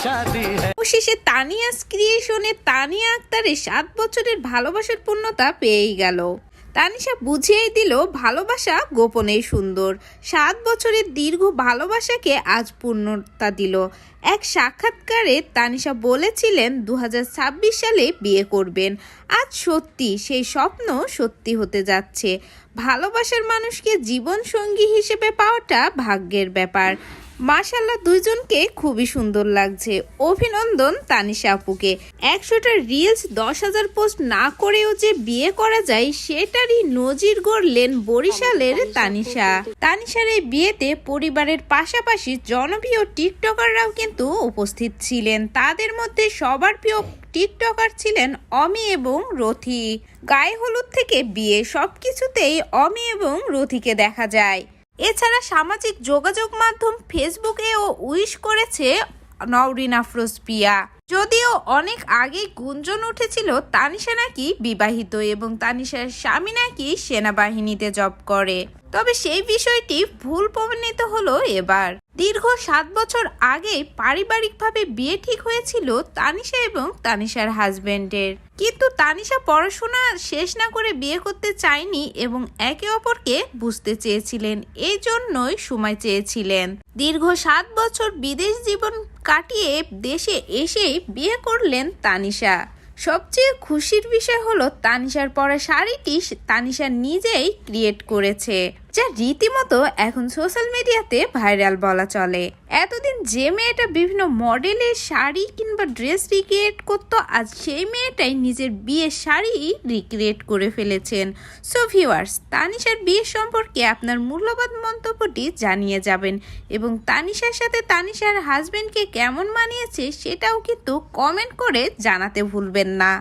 शादी है। অবশেষে তানিয়াস ক্রিয়েশনে তানিয়া আক্তারের 7 বছরের ভালোবাসার পূর্ণতা পেয়েই গেল। তানিশা বুঝিয়েই দিল ভালোবাসা গোপনেই সুন্দর। 7 বছরের দীর্ঘ ভালোবাসাকে আজ পূর্ণতা দিল। এক সাক্ষাৎকারে তানিশা বলেছিলেন 2026 সালে বিয়ে করবেন। আজ সত্যি সেই স্বপ্ন সত্যি হতে যাচ্ছে। ভালোবাসার মানুষকে জীবন সঙ্গী হিসেবে পাওয়াটা ভাগ্যের ব্যাপার। মাশাআল্লাহ, দুইজনকে খুবই সুন্দর লাগছে। অভিনন্দন তানিশা আপুকে। 100টা রিলস 10,000 পোস্ট না করেও যে বিয়ে করা যায় সেটারই নজির গড়লেন বরিশালের তানিশা। তানিশার এই বিয়েতে পরিবারের পাশাপাশি জনপ্রিয় টিকটকাররাও কিন্তু উপস্থিত ছিলেন। তাদের মধ্যে সবার প্রিয় টিকটকার ছিলেন অমি এবং রথি। গায়ে হলুদ থেকে বিয়ে সবকিছুতেই অমি এবং রথিকে দেখা যায়। এছাড়া সামাজিক যোগাযোগ মাধ্যম ফেসবুকেও উইশ করেছে নওরিন আফরোজ পিয়া। যদিও অনেক আগেই গুঞ্জন উঠেছিল তানিশা নাকি বিবাহিত এবং তানিশার স্বামী নাকি সেনাবাহিনীতে জব করে, তবে সেই বিষয়টি ভুল প্রমাণিত হলো এবার। দীর্ঘ 7 বছর আগে পারিবারিকভাবে বিয়ে ঠিক হয়েছিল তানিশা এবং তানিশার হাজবেন্ডের, কিন্তু তানিশা পড়াশোনা শেষ না করে বিয়ে করতে চায়নি এবং একে অপরকে বুঝতে চেয়েছিলেন, এই জন্যই সময় চেয়েছিলেন। দীর্ঘ 7 বছর বিদেশ জীবন কাটিয়ে দেশে এসেই বিয়ে করলেন তানিশা। সবচেয়ে খুশির বিষয় হলো তানিশার পরা শাড়িটি তানিশা নিজেই ক্রিয়েট করেছে, যা রীতিমতো এখন সোশ্যাল মিডিয়াতে ভাইরাল বলা চলে। এতদিন যে মেয়েটা বিভিন্ন মডেলের শাড়ি কিংবা ড্রেস রিক্রিয়েট করতো, আজ সেই মেয়েটাই নিজের বিয়ের শাড়ি রিক্রিয়েট করে ফেলেছেন। সো ভিউয়ার্স, তানিশার বিয়ের সম্পর্কে আপনার মূল্যবান মন্তব্যটি জানিয়ে যাবেন এবং তানিশার সাথে তানিশার হাজবেন্ডকে কেমন মানিয়েছে সেটাও কিন্তু কমেন্ট করে জানাতে ভুলবেন না।